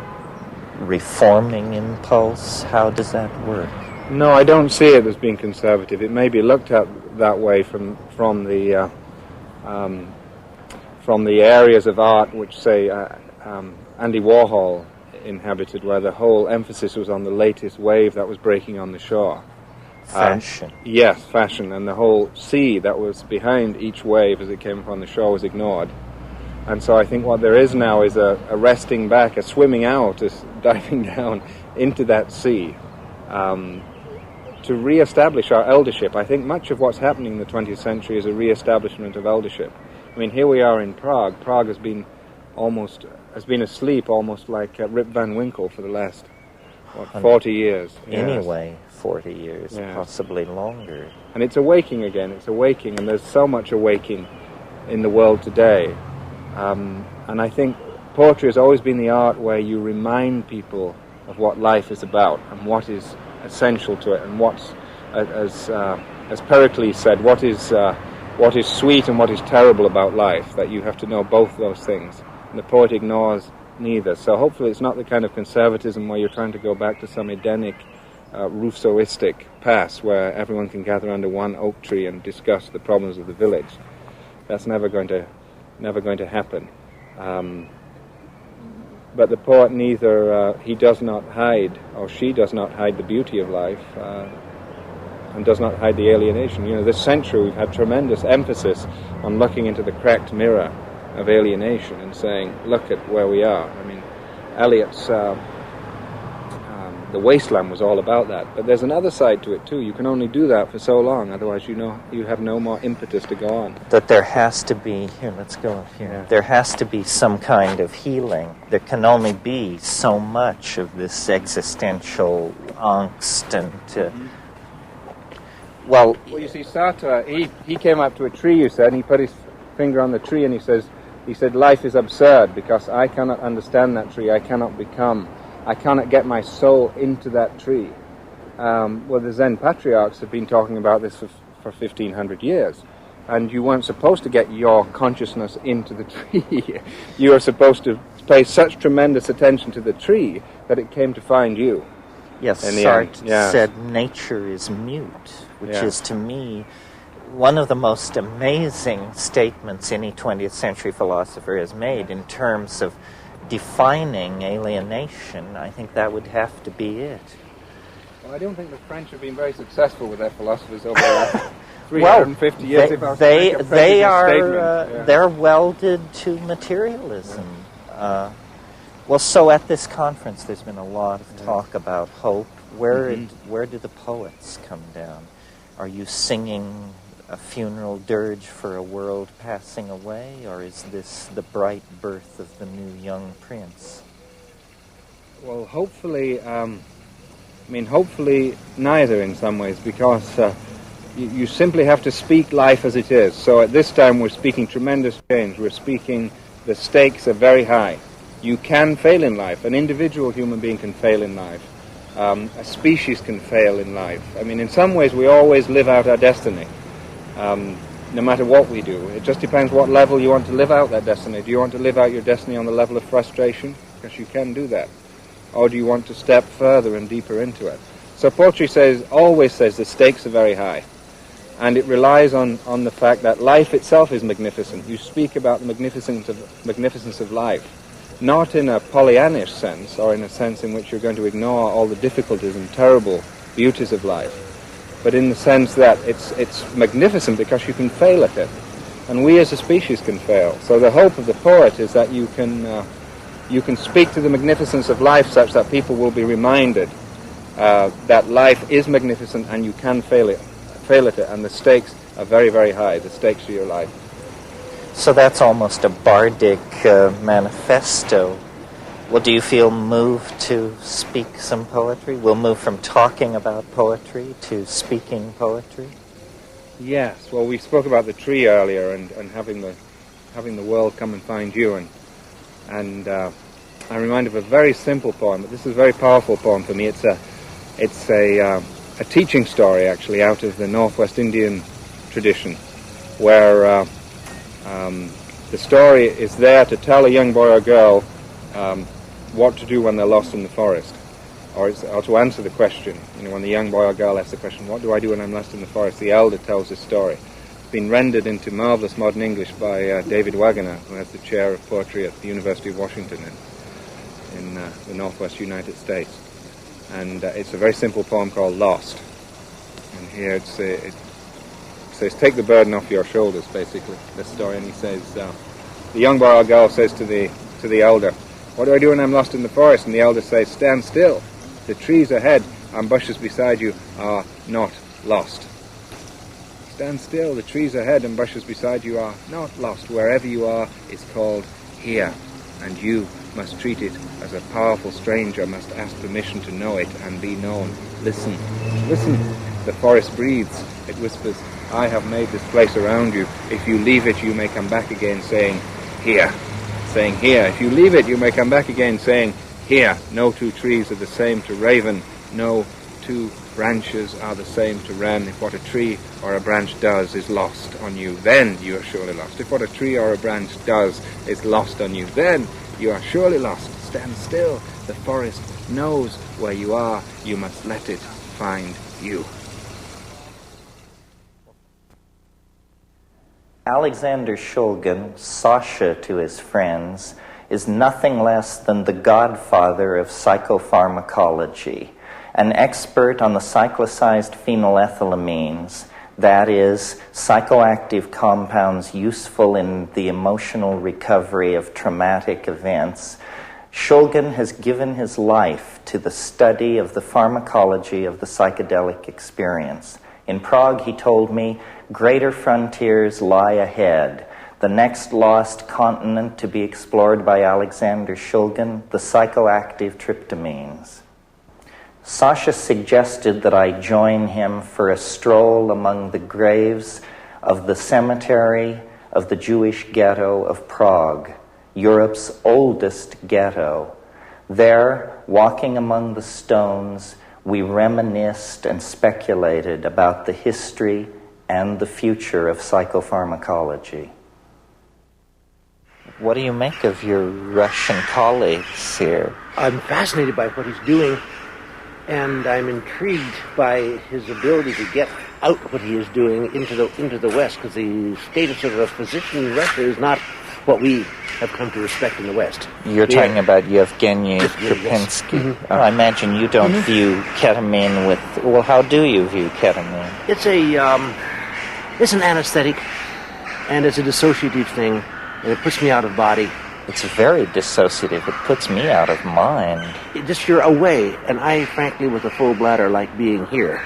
Speaker 1: reforming impulse? How does that work?
Speaker 3: No, I don't see it as being conservative. It may be looked at that way from the areas of art which, say, Andy Warhol inhabited, where the whole emphasis was on the latest wave that was breaking on the shore.
Speaker 1: Fashion.
Speaker 3: Yes, fashion, and the whole sea that was behind each wave as it came upon the shore was ignored. And so I think what there is now is a resting back, a swimming out, a diving down into that sea. To re-establish our eldership. I think much of what's happening in the 20th century is a re-establishment of eldership. I mean, here we are in Prague. Prague has been asleep, almost like Rip Van Winkle for the last 40 years.
Speaker 1: Anyway, 40 years,
Speaker 3: yes.
Speaker 1: Possibly longer.
Speaker 3: And it's awaking again. It's awaking, and there's so much awaking in the world today. And I think poetry has always been the art where you remind people of what life is about and what is essential to it, and what's, as Pericles said, what is sweet and what is terrible about life, that you have to know both those things. And the poet ignores neither. So hopefully it's not the kind of conservatism where you're trying to go back to some Edenic, Rousseauistic past where everyone can gather under one oak tree and discuss the problems of the village. That's never going to happen. But the poet he does not hide, or she does not hide the beauty of life, and does not hide the alienation. You know, this century we've had tremendous emphasis on looking into the cracked mirror of alienation and saying, look at where we are. I mean, Eliot's The Wasteland was all about that. But there's another side to it too. You can only do that for so long, otherwise you have no more impetus to go on.
Speaker 1: That there has to be, let's go up here. Yeah. There has to be some kind of healing. There can only be so much of this existential angst and... Well,
Speaker 3: you see, Sartre, he came up to a tree, you said, and he put his finger on the tree and he said, life is absurd because I cannot understand that tree, I cannot get my soul into that tree. Well, the Zen patriarchs have been talking about this for 1,500 years, and you weren't supposed to get your consciousness into the tree. You were supposed to pay such tremendous attention to the tree that it came to find you.
Speaker 1: Yes, Sartre said nature is mute, which is to me one of the most amazing statements any 20th century philosopher has made in terms of defining alienation. I think that would have to be it.
Speaker 3: Well, I don't think the French have been very successful with their philosophers over the last 350 years.
Speaker 1: They're welded to materialism. Well, so at this conference, there's been a lot of talk about hope. Where do the poets come down? Are you singing a funeral dirge for a world passing away, or is this the bright birth of the new young prince?
Speaker 3: Well, hopefully neither in some ways, because you simply have to speak life as it is. So at this time we're speaking tremendous change. We're speaking the stakes are very high. You can fail in life. An individual human being can fail in life. A species can fail in life. I mean, in some ways we always live out our destiny. No matter what we do. It just depends what level you want to live out that destiny. Do you want to live out your destiny on the level of frustration? Because you can do that. Or do you want to step further and deeper into it? So poetry always says the stakes are very high. And it relies on the fact that life itself is magnificent. You speak about the magnificence of life. Not in a Pollyannish sense, or in a sense in which you're going to ignore all the difficulties and terrible beauties of life, but in the sense that it's magnificent because you can fail at it, and we as a species can fail. So the hope of the poet is that you can speak to the magnificence of life such that people will be reminded that life is magnificent and you can fail at it, and the stakes are very, very high, the stakes of your life.
Speaker 1: So that's almost a bardic manifesto. Well, do you feel moved to speak some poetry? We'll move from talking about poetry to speaking poetry.
Speaker 5: Yes, well, we spoke about the tree earlier and having the world come and find you, and I'm reminded of a very simple poem, but this is a very powerful poem for me. It's a teaching story, actually, out of the Northwest Indian tradition, where the story is there to tell a young boy or girl what to do when they're lost in the forest, or to answer the question. When the young boy or girl asks the question, what do I do when I'm lost in the forest? The elder tells this story. It's been rendered into marvelous modern English by David Wagoner, who has the chair of poetry at the University of Washington in the Northwest United States. And it's a very simple poem called Lost. And here it says, take the burden off your shoulders, basically, this story. And he says, the young boy or girl says to the elder, what do I do when I'm lost in the forest? And the elder says, stand still. The trees ahead and bushes beside you are not lost. Stand still. The trees ahead and bushes beside you are not lost. Wherever you are is called here. And you must treat it as a powerful stranger, must ask permission to know it and be known. Listen, listen, the forest breathes. It whispers, I have made this place around you. If you leave it, you may come back again saying, here. Saying, here. If you leave it, you may come back again saying, here. No two trees are the same to raven. No two branches are the same to wren. If what a tree or a branch does is lost on you, then you are surely lost. If what a tree or a branch does is lost on you, then you are surely lost. Stand still. The forest knows where you are. You must let it find you.
Speaker 1: Alexander Shulgin, Sasha to his friends, is nothing less than the godfather of psychopharmacology, an expert on the cyclicized phenylethylamines, that is, psychoactive compounds useful in the emotional recovery of traumatic events. Shulgin has given his life to the study of the pharmacology of the psychedelic experience. In Prague, he told me, greater frontiers lie ahead. The next lost continent to be explored by Alexander Shulgin, the psychoactive tryptamines. Sasha suggested that I join him for a stroll among the graves of the cemetery of the Jewish ghetto of Prague, Europe's oldest ghetto. There, walking among the stones, we reminisced and speculated about the history and the future of psychopharmacology. What do you make of your Russian colleagues here?
Speaker 6: I'm fascinated by what he's doing, and I'm intrigued by his ability to get out what he is doing into the West, because the status of a physician in Russia is not what we have come to respect in the West.
Speaker 1: You're talking about Yevgeny Krupinski.
Speaker 6: Yes. Mm-hmm.
Speaker 1: I imagine you don't view ketamine with... Well, how do you view ketamine?
Speaker 6: It's an anesthetic, and it's a dissociative thing, and it puts me out of body.
Speaker 1: It's very dissociative. It puts me out of mind.
Speaker 6: You're away, and I, frankly, with a full bladder, like being here.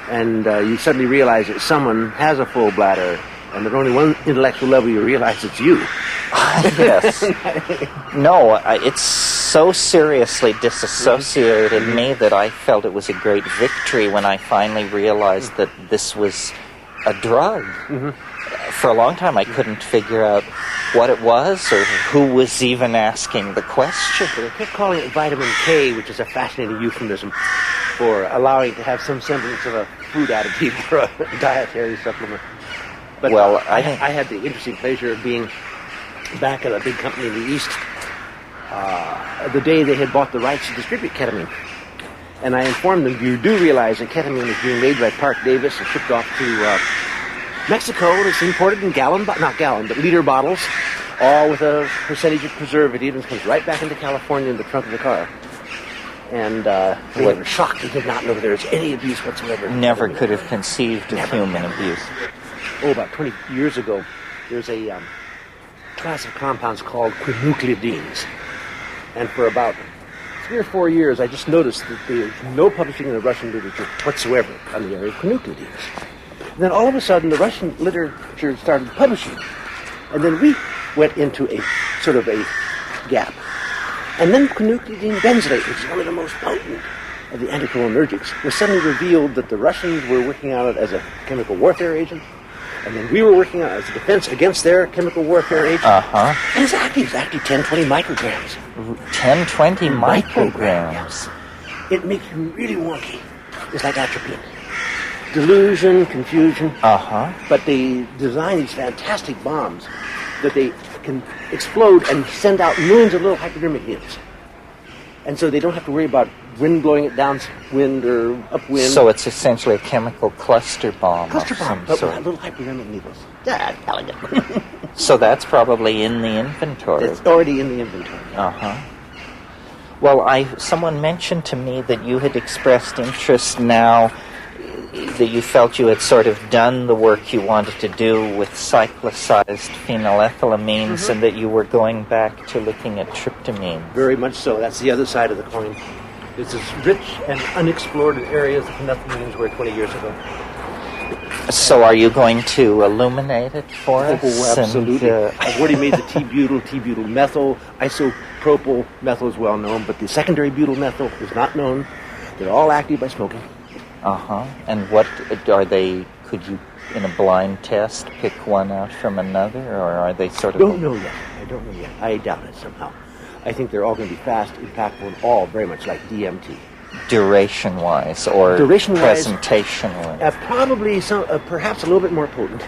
Speaker 6: And you suddenly realize that someone has a full bladder, and at only one intellectual level you realize it's you.
Speaker 1: Yes. No, it's so seriously disassociated me that I felt it was a great victory when I finally realized that this was a drug. Mm-hmm. For a long time I couldn't figure out what it was or who was even asking the question.
Speaker 6: But I kept calling it vitamin K, which is a fascinating euphemism for allowing to have some semblance of a food additive for a dietary supplement. But
Speaker 1: well,
Speaker 6: I had the interesting pleasure of being back at a big company in the East the day they had bought the rights to distribute ketamine. And I informed them, you do realize that ketamine is being made by Park Davis and shipped off to Mexico, and it's imported in liter bottles, all with a percentage of preservative, and it comes right back into California in the trunk of the car. And they were shocked. They did not know there was any abuse whatsoever.
Speaker 1: Never could have conceived of human abuse.
Speaker 6: About 20 years ago, there's a class of compounds called quinupridines. And for about 3 or 4 years, I just noticed that there's no publishing in the Russian literature whatsoever on the area of quinupridines. And then all of a sudden, the Russian literature started publishing. And then we went into a sort of a gap. And then quinupridine benzylate, which is one of the most potent of the anticholinergics was suddenly revealed that the Russians were working on it as a chemical warfare agent, and then we were working on it as a defense against their chemical warfare agent.
Speaker 1: Uh-huh.
Speaker 6: And it's actually 10, 20 micrograms.
Speaker 1: 10, 20 micrograms.
Speaker 6: It makes you really wonky. It's like atropine. Delusion, confusion.
Speaker 1: Uh-huh.
Speaker 6: But they design these fantastic bombs that they can explode and send out millions of little hypodermic needles. And so they don't have to worry about wind blowing it downwind or upwind.
Speaker 1: So it's essentially a chemical cluster bomb.
Speaker 6: Cluster bomb,
Speaker 1: of
Speaker 6: but
Speaker 1: some
Speaker 6: with
Speaker 1: sort.
Speaker 6: little hypodermic needles. That's elegant.
Speaker 1: So that's probably in the inventory.
Speaker 6: It's already in the inventory.
Speaker 1: Uh-huh. Well, someone mentioned to me that you had expressed interest now that you felt you had sort of done the work you wanted to do with cyclicized phenylethylamines, and that you were going back to looking at tryptamine.
Speaker 6: Very much so. That's the other side of the coin. It's as rich and unexplored areas that phenethylamines were 20 years ago.
Speaker 1: So are you going to illuminate it for us?
Speaker 6: Oh, absolutely.
Speaker 1: And,
Speaker 6: I've already made the T-butyl methyl. Isopropyl methyl is well known, but the secondary butyl methyl is not known. They're all active by smoking.
Speaker 1: Uh-huh. And what are they, could you, in a blind test, pick one out from another, or are they sort of...
Speaker 6: I don't know yet. I doubt it somehow. I think they're all going to be fast, impactful, and all very much like DMT.
Speaker 1: Duration-wise, or presentation-wise?
Speaker 6: Probably perhaps a little bit more potent.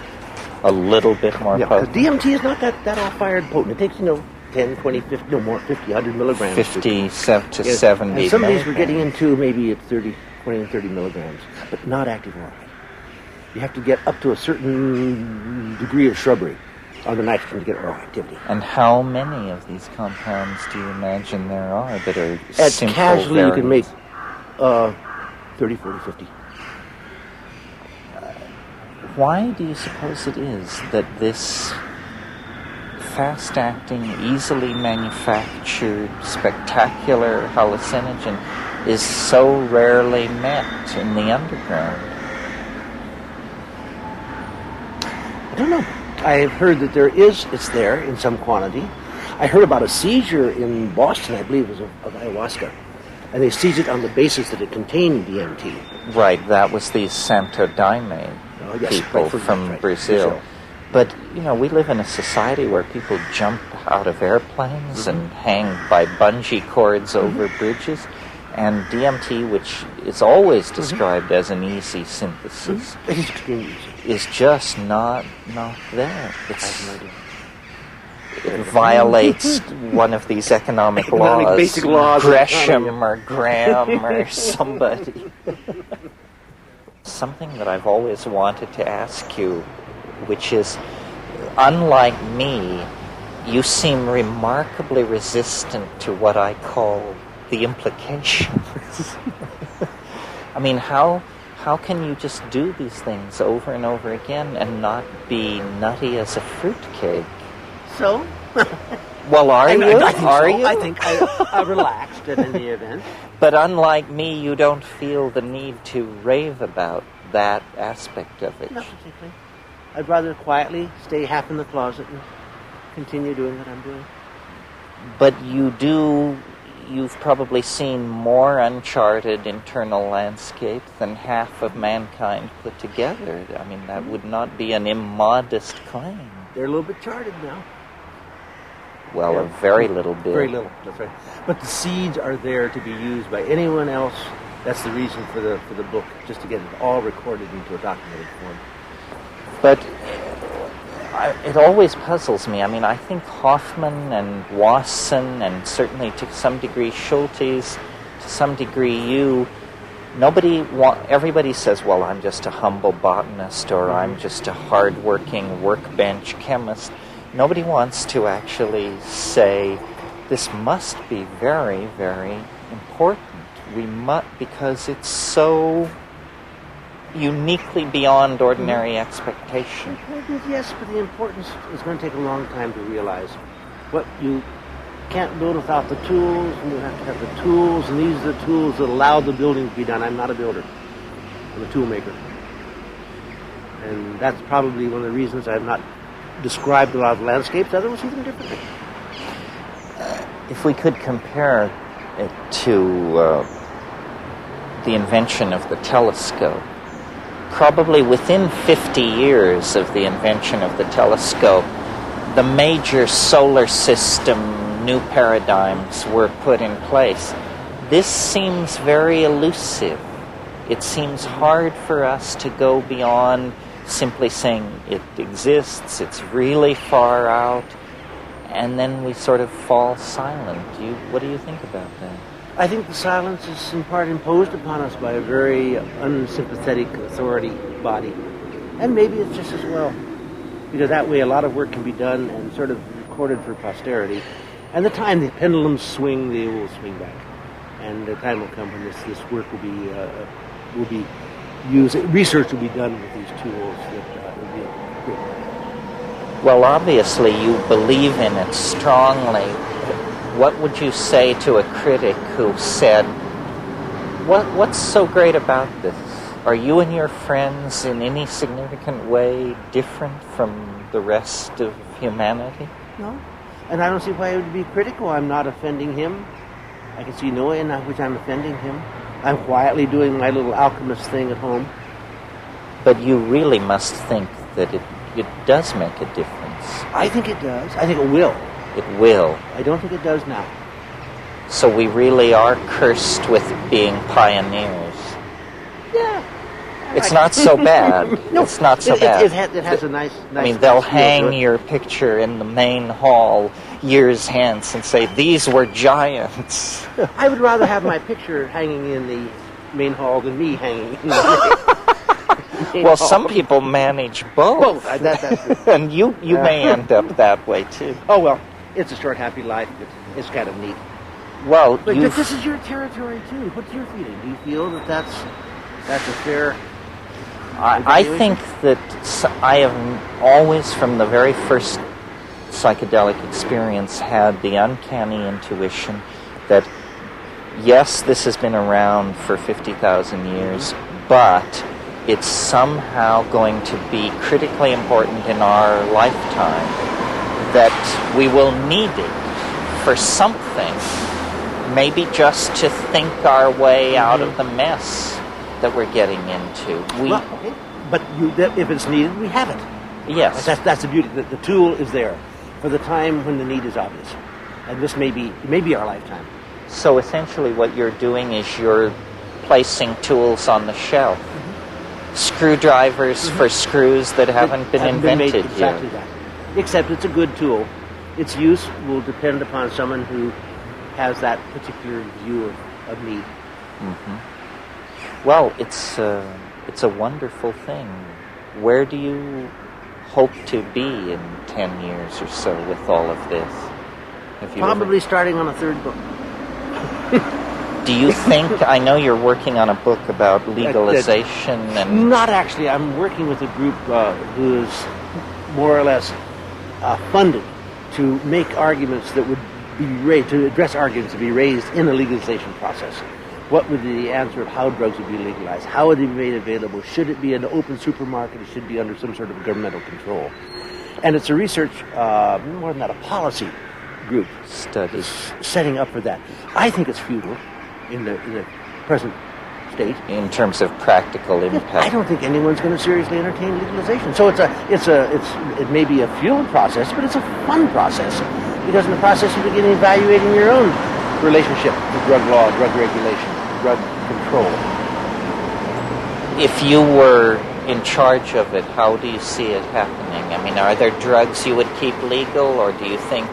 Speaker 1: A little bit more potent?
Speaker 6: Because DMT is not that all-fired potent. It takes, 10, 20, 50, no more, 50, 100 milligrams.
Speaker 1: 50 to 70
Speaker 6: and some of these we're getting into maybe at 30, 20 and 30 milligrams, but not active orally. You have to get up to a certain degree of shrubbery on the nitrogen to get oral activity.
Speaker 1: And how many of these compounds do you imagine there are that are
Speaker 6: At
Speaker 1: simple
Speaker 6: casually,
Speaker 1: variants?
Speaker 6: you can make 30, 40, 50.
Speaker 1: Why do you suppose it is that this fast-acting, easily manufactured, spectacular hallucinogen is so rarely met in the underground?
Speaker 6: I don't know. I've heard that it's there in some quantity. I heard about a seizure in Boston, I believe it was of ayahuasca. And they seized it on the basis that it contained DMT.
Speaker 1: Right, that was the Santo Daime people from Brazil. But, we live in a society where people jump out of airplanes and hang by bungee cords over bridges. And DMT, which is always described as an easy synthesis,
Speaker 6: It's extremely easy.
Speaker 1: is just not there. It violates one of these economic laws,
Speaker 6: basic laws,
Speaker 1: Gresham or Graham or somebody. Something that I've always wanted to ask you, which is, unlike me, you seem remarkably resistant to what I call the implications. I mean, how can you just do these things over and over again and not be nutty as a fruitcake?
Speaker 6: So?
Speaker 1: Well, are you?
Speaker 6: I think I relaxed in any event.
Speaker 1: But unlike me, you don't feel the need to rave about that aspect of it.
Speaker 6: Not particularly. I'd rather quietly stay half in the closet and continue doing what I'm doing.
Speaker 1: But you've probably seen more uncharted internal landscape than half of mankind put together. I mean, that would not be an immodest claim.
Speaker 6: They're a little bit charted now.
Speaker 1: Well,
Speaker 6: Yeah.
Speaker 1: a very little bit.
Speaker 6: Very little, that's right. But the seeds are there to be used by anyone else. That's the reason for the book, just to get it all recorded into a documented form.
Speaker 1: But it always puzzles me. I mean, I think Hoffman and Wasson, and certainly to some degree Schultes, to some degree you, everybody says, well, I'm just a humble botanist, or I'm just a hard-working workbench chemist. Nobody wants to actually say, this must be very, very important. Because it's so uniquely beyond ordinary expectation.
Speaker 6: Yes, but the importance is going to take a long time to realize. What you can't build without the tools, and you have to have the tools, and these are the tools that allow the building to be done. I'm not a builder. I'm a tool maker. And that's probably one of the reasons I've not described a lot of landscapes. Others see them differently.
Speaker 1: If we could compare it to the invention of the telescope. Probably within 50 years of the invention of the telescope, the major solar system new paradigms were put in place. This seems very elusive. It seems hard for us to go beyond simply saying it exists, it's really far out, and then we sort of fall silent. What do you think about that?
Speaker 6: I think the silence is in part imposed upon us by a very unsympathetic authority body. And maybe it's just as well, because that way a lot of work can be done and sort of recorded for posterity. And the time the pendulums swing, they will swing back. And the time will come when this work will be used, research will be done with these tools that will be great.
Speaker 1: Well, obviously you believe in it strongly. What would you say to a critic who said, what's so great about this? Are you and your friends in any significant way different from the rest of humanity?
Speaker 6: No. And I don't see why it would be critical. I'm not offending him. I can see no way in which I'm offending him. I'm quietly doing my little alchemist thing at home.
Speaker 1: But you really must think that it does make a difference.
Speaker 6: I think it does. I think it will.
Speaker 1: It will.
Speaker 6: I don't think it does now.
Speaker 1: So we really are cursed with being pioneers.
Speaker 6: Yeah.
Speaker 1: It's not so bad.
Speaker 6: No,
Speaker 1: it's not so bad.
Speaker 6: It has a nice
Speaker 1: I mean, they'll
Speaker 6: nice feel to
Speaker 1: hang
Speaker 6: it.
Speaker 1: your picture in the main hall years hence and say, these were giants.
Speaker 6: I would rather have my picture hanging in the main hall than me hanging in the main
Speaker 1: Well,
Speaker 6: hall.
Speaker 1: some people manage both.
Speaker 6: That's
Speaker 1: And you may end up that way, too.
Speaker 6: Oh, well, it's a short, happy life, but it's kind of neat.
Speaker 1: Well,
Speaker 6: But this is your territory, too. What's your feeling? Do you feel that that's a fair...
Speaker 1: I think that I have always, from the very first psychedelic experience, had the uncanny intuition that, yes, this has been around for 50,000 years, but it's somehow going to be critically important in our lifetime, that we will need it for something, maybe just to think our way out of the mess that we're getting into.
Speaker 6: Okay. But if it's needed, we have it.
Speaker 1: Yes.
Speaker 6: That's the beauty. The tool is there for the time when the need is obvious. And this may be our lifetime.
Speaker 1: So essentially what you're doing is you're placing tools on the shelf.
Speaker 6: Mm-hmm.
Speaker 1: Screwdrivers for screws that haven't been invented yet.
Speaker 6: Exactly that. Except it's a good tool. Its use will depend upon someone who has that particular view of need.
Speaker 1: Mm-hmm. Well, it's a wonderful thing. Where do you hope to be in 10 years or so with all of this? Have you
Speaker 6: Probably starting on a third book.
Speaker 1: Do you think, I know you're working on a book about legalization and...
Speaker 6: Not actually. I'm working with a group who is more or less funded to make arguments that would be raised, to address arguments to be raised in a legalization process. What would be the answer of how drugs would be legalized? How would they be made available? Should it be an open supermarket? It should be under some sort of governmental control. And it's a research, more than that, a policy group
Speaker 1: Studies.
Speaker 6: setting up for that. I think it's futile in the present state.
Speaker 1: In terms of practical impact.
Speaker 6: I don't think anyone's going to seriously entertain legalization. So it may be a fuel process, but it's a fun process, because in the process you begin evaluating your own relationship to drug law, drug regulation, drug control.
Speaker 1: If you were in charge of it, how do you see it happening? I mean, are there drugs you would keep legal, or do you think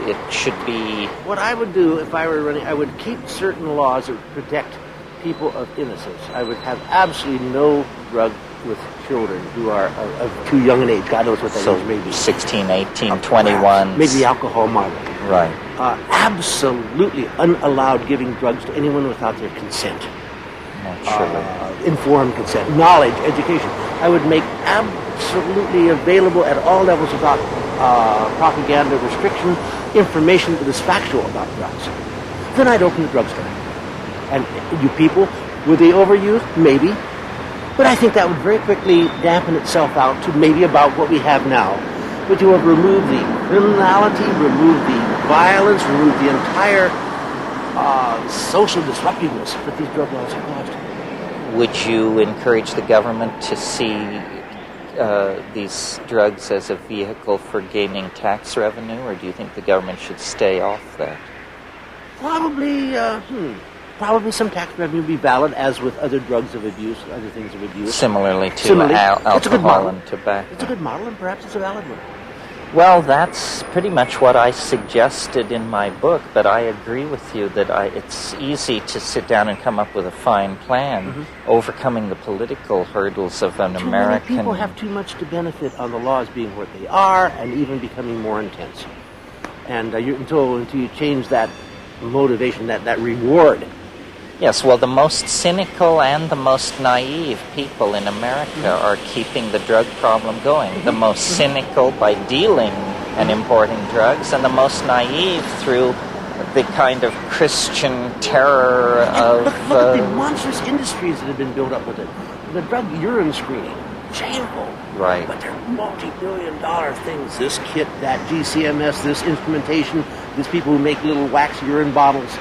Speaker 1: it should be...
Speaker 6: What I would do if I were running, I would keep certain laws that would protect people of innocence. I would have absolutely no drug with children who are of too young an age. God knows what that age may be.
Speaker 1: 16, 18, 21.
Speaker 6: Maybe alcohol modeling.
Speaker 1: Right.
Speaker 6: Absolutely unallowed giving drugs to anyone without their consent.
Speaker 1: Naturally.
Speaker 6: Informed consent, knowledge, education. I would make absolutely available at all levels without propaganda, restriction, information that is factual about drugs. Then I'd open the drugstore. And you people, would they overuse? Maybe. But I think that would very quickly dampen itself out to maybe about what we have now. But you have removed the criminality, removed the violence, removed the entire social disruptiveness that these drug laws have caused.
Speaker 1: Would you encourage the government to see these drugs as a vehicle for gaining tax revenue, or do you think the government should stay off that?
Speaker 6: Probably some tax revenue would be valid, as with other drugs of abuse, other things of abuse.
Speaker 1: Similarly to alcohol and tobacco.
Speaker 6: It's a good model, and perhaps it's a valid one.
Speaker 1: Well, that's pretty much what I suggested in my book, but I agree with you that it's easy to sit down and come up with a fine plan, overcoming the political hurdles of an American...
Speaker 6: Too many people have too much to benefit on the laws being what they are and even becoming more intense. And until you change that motivation, that reward...
Speaker 1: Yes, well, the most cynical and the most naive people in America are keeping the drug problem going. The most cynical by dealing and importing drugs, and the most naive through the kind of Christian terror of...
Speaker 6: Look at the monstrous industries that have been built up with it. The drug urine screening, shameful.
Speaker 1: Right.
Speaker 6: But they're multi-billion-dollar things. This kit, that GCMS, this instrumentation, these people who make little wax urine bottles.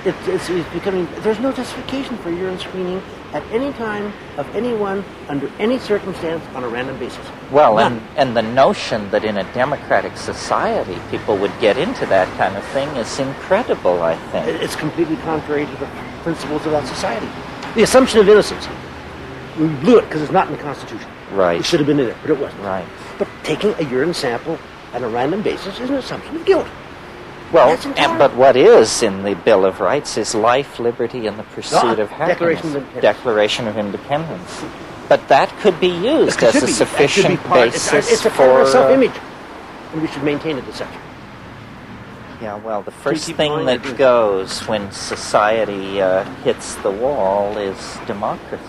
Speaker 6: It's becoming... There's no justification for urine screening at any time of anyone under any circumstance on a random basis.
Speaker 1: Well, and the notion that in a democratic society people would get into that kind of thing is incredible, I think.
Speaker 6: It's completely contrary to the principles of that society. The assumption of innocence. We blew it because it's not in the Constitution.
Speaker 1: Right.
Speaker 6: It should have been in it, but it wasn't.
Speaker 1: Right.
Speaker 6: But taking a urine sample on a random basis is an assumption of guilt.
Speaker 1: Well, but what is in the Bill of Rights is life, liberty, and the pursuit of happiness. Declaration of Independence. But that could be used as a sufficient basis
Speaker 6: it's a
Speaker 1: for...
Speaker 6: self-image, and we should maintain it as such.
Speaker 1: Yeah, well, the first thing that goes when society hits the wall is democracy.